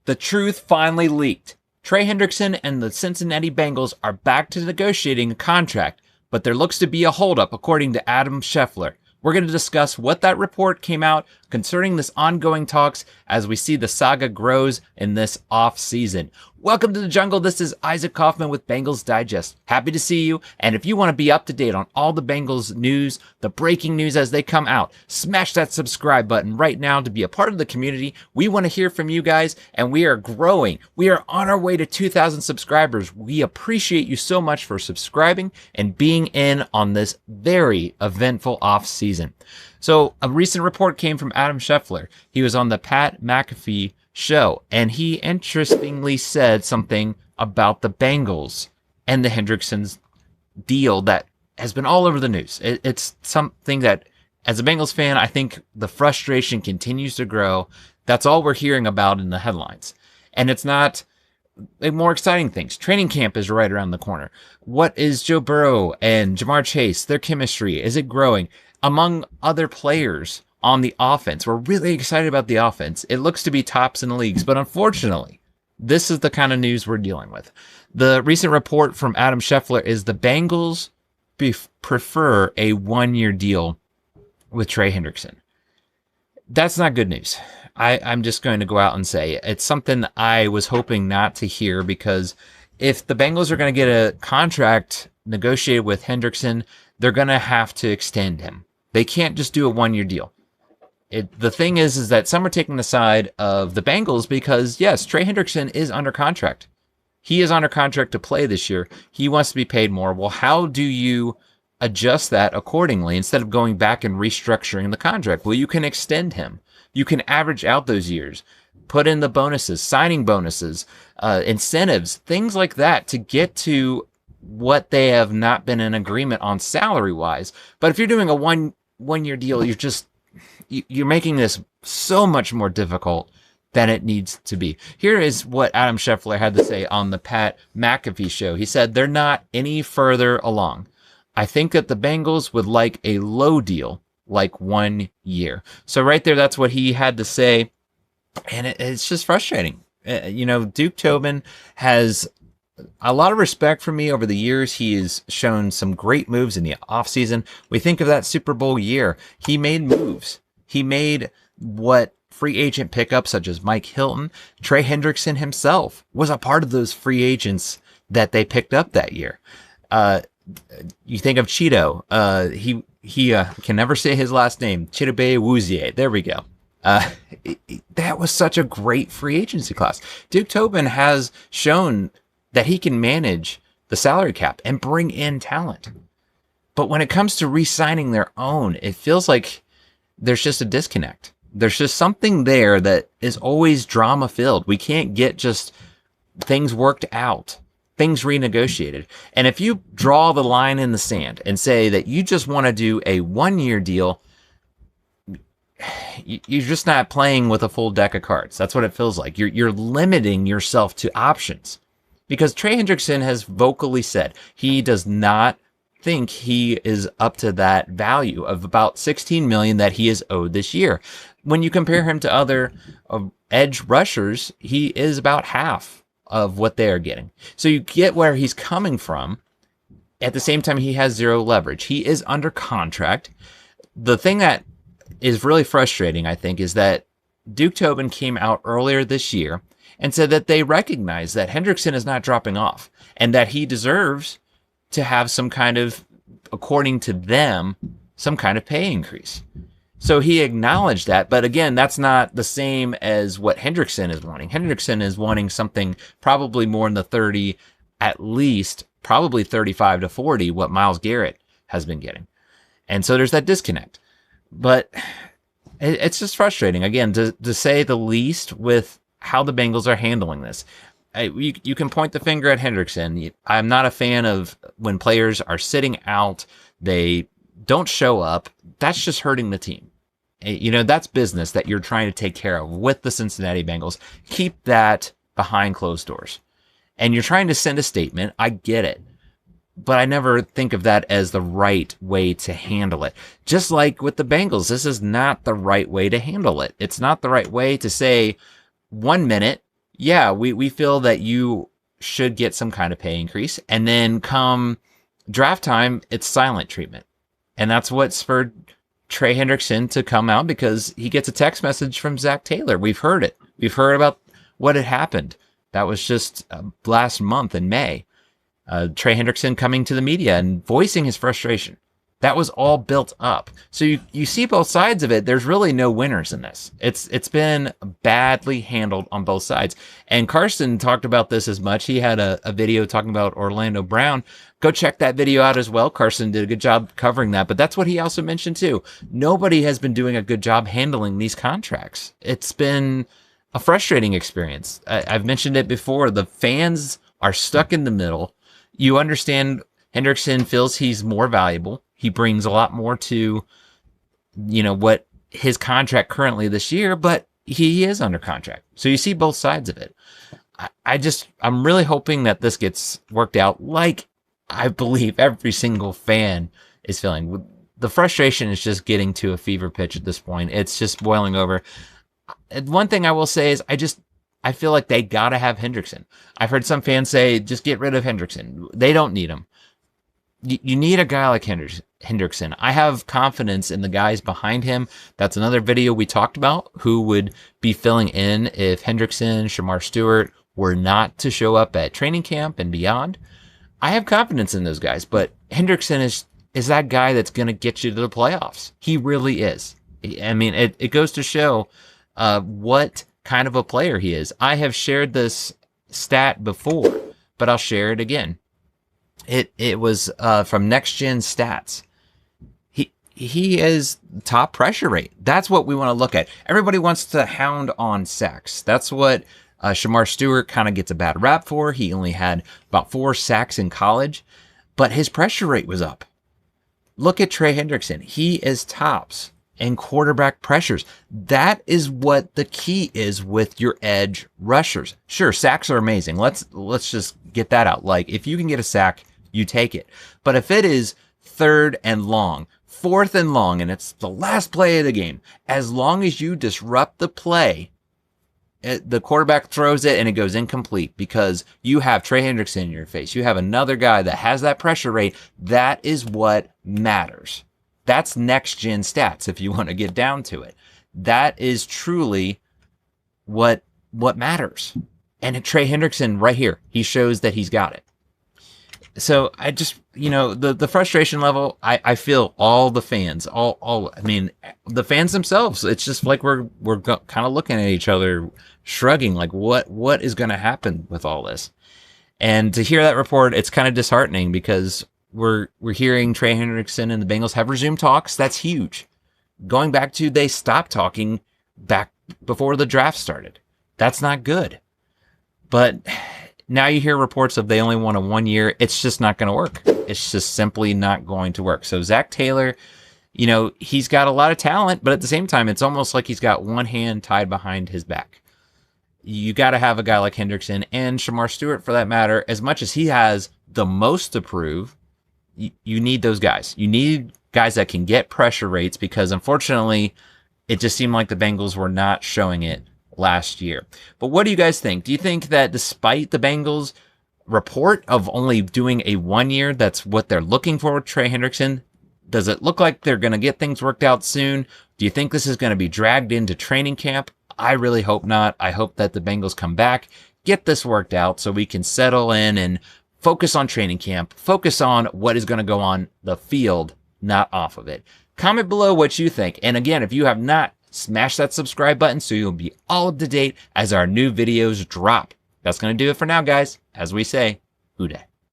The truth finally leaked. Trey Hendrickson and the Cincinnati Bengals are back to negotiating a contract, but there looks to be a holdup according to Adam Schefter. We're going to discuss what that report came out concerning this ongoing talks as we see the saga grows in this off season. Welcome to the jungle. This is Isaac Coffman with Bengals Digest. Happy to see you. And if you want to be up to date on all the Bengals news, the breaking news as they come out, smash that subscribe button right now to be a part of the community. We want to hear from you guys, and we are growing. We are on our way to 2,000 subscribers. We appreciate you so much for subscribing and being in on this very eventful off season. So a recent report came from Adam Schefter. He was on the Pat McAfee show, and he interestingly said something about the Bengals and the Hendrickson's deal that has been all over the news. It's something that, as a Bengals fan, I think the frustration continues to grow. That's all we're hearing about in the headlines. And it's not more exciting things. Training camp is right around the corner. What is Joe Burrow and Jamar Chase, their chemistry? Is it growing? Among other players on the offense, we're really excited about the offense. It looks to be tops in the leagues, but unfortunately, this is the kind of news we're dealing with. The recent report from Adam Schefter is the Bengals prefer a one-year deal with Trey Hendrickson. That's not good news. I'm just going to go out and say it's something I was hoping not to hear, because if the Bengals are going to get a contract negotiated with Hendrickson, they're going to have to extend him. They can't just do a one-year deal. The thing is that some are taking the side of the Bengals because, yes, Trey Hendrickson is under contract. He is under contract to play this year. He wants to be paid more. Well, how do you adjust that accordingly instead of going back and restructuring the contract? Well, you can extend him. You can average out those years, put in the bonuses, signing bonuses, incentives, things like that to get to what they have not been in agreement on salary-wise. But if you're doing a one-year deal, you're making this so much more difficult than it needs to be. Here is what Adam Schefter had to say on the Pat McAfee show. He said, "They're not any further along. I think that the Bengals would like a low deal, like 1 year." So right there, that's what he had to say. And it's just frustrating. Duke Tobin has a lot of respect for me over the years. He has shown some great moves in the offseason. We think of that Super Bowl year. He made moves. He made what free agent pickups such as Mike Hilton. Trey Hendrickson himself was a part of those free agents that they picked up that year. You think of Cheeto. He can never say his last name. Chidobe Awuzie. There we go. That was such a great free agency class. Duke Tobin has shown that he can manage the salary cap and bring in talent. But when it comes to re-signing their own, it feels like there's just a disconnect. There's just something there that is always drama-filled. We can't get just things worked out, things renegotiated. And if you draw the line in the sand and say that you just want to do a one-year deal, you're just not playing with a full deck of cards. That's what it feels like. You're limiting yourself to options. Because Trey Hendrickson has vocally said he does not think he is up to that value of about $16 million that he is owed this year. When you compare him to other edge rushers, he is about half of what they are getting. So you get where he's coming from. At the same time, he has zero leverage. He is under contract. The thing that is really frustrating, I think, is that Duke Tobin came out earlier this year and said that they recognize that Hendrickson is not dropping off and that he deserves to have some kind of, according to them, some kind of pay increase. So he acknowledged that, but again, that's not the same as what Hendrickson is wanting. Hendrickson is wanting something probably more in the 30, at least probably 35 to 40, what Myles Garrett has been getting. And so there's that disconnect. But it's just frustrating, again, to say the least, with how the Bengals are handling this. You can point the finger at Hendrickson. I'm not a fan of when players are sitting out, they don't show up. That's just hurting the team. That's business that you're trying to take care of with the Cincinnati Bengals. Keep that behind closed doors. And you're trying to send a statement. I get it. But I never think of that as the right way to handle it. Just like with the Bengals, this is not the right way to handle it. It's not the right way to say, 1 minute yeah, we feel that you should get some kind of pay increase. And then come draft time, it's silent treatment. And that's what spurred Trey Hendrickson to come out, because he gets a text message from Zach Taylor. We've heard it. We've heard about what had happened. That was just last month in May. Trey Hendrickson coming to the media and voicing his frustration. That was all built up. So you see both sides of it. There's really no winners in this. It's been badly handled on both sides. And Carson talked about this as much. He had a video talking about Orlando Brown. Go check that video out as well. Carson did a good job covering that. But that's what he also mentioned too. Nobody has been doing a good job handling these contracts. It's been a frustrating experience. I've mentioned it before. The fans are stuck in the middle. You understand Hendrickson feels he's more valuable. He brings a lot more to, what his contract currently this year, but he is under contract. So you see both sides of it. I'm really hoping that this gets worked out, like I believe every single fan is feeling. The frustration is just getting to a fever pitch at this point. It's just boiling over. One thing I will say is I feel like they got to have Hendrickson. I've heard some fans say, just get rid of Hendrickson. They don't need him. You need a guy like Hendrickson. I have confidence in the guys behind him. That's another video we talked about, who would be filling in if Hendrickson, Shamar Stewart were not to show up at training camp and beyond. I have confidence in those guys, but Hendrickson is that guy that's going to get you to the playoffs. He really is. I mean, it goes to show what kind of a player he is. I have shared this stat before, but I'll share it again. It was from Next Gen Stats. He is top pressure rate. That's what we want to look at. Everybody wants to hound on sacks. That's what Shamar Stewart kind of gets a bad rap for. He only had about 4 sacks in college, but his pressure rate was up. Look at Trey Hendrickson. He is tops in quarterback pressures. That is what the key is with your edge rushers. Sure, sacks are amazing. Let's just get that out. Like, if you can get a sack, you take it. But if it is 3rd and long, 4th and long, and it's the last play of the game, as long as you disrupt the play, the quarterback throws it and it goes incomplete, because you have Trey Hendrickson in your face. You have another guy that has that pressure rate. That is what matters. That's Next Gen Stats, if you want to get down to it. That is truly what matters. And Trey Hendrickson right here, he shows that he's got it. So I just, the frustration level, I feel all the fans, the fans themselves. It's just like we're kind of looking at each other, shrugging, like what is going to happen with all this? And to hear that report, it's kind of disheartening, because we're hearing Trey Hendrickson and the Bengals have resumed talks. That's huge. Going back to, they stopped talking back before the draft started. That's not good. But now you hear reports of they only want a 1 year. It's just not going to work. It's just simply not going to work. So Zach Taylor, he's got a lot of talent, but at the same time, it's almost like he's got one hand tied behind his back. You got to have a guy like Hendrickson, and Shamar Stewart for that matter. As much as he has the most to prove, you need those guys. You need guys that can get pressure rates, because unfortunately, it just seemed like the Bengals were not showing it last year. But what do you guys think? Do you think that despite the Bengals report of only doing a 1 year, that's what they're looking for with Trey Hendrickson? Does it look like they're going to get things worked out soon? Do you think this is going to be dragged into training camp? I really hope not. I hope that the Bengals come back, get this worked out so we can settle in and focus on training camp, focus on what is going to go on the field, not off of it. Comment below what you think. And again, if you have not, smash that subscribe button so you'll be all up to date as our new videos drop. That's going to do it for now, guys. As we say, Houday.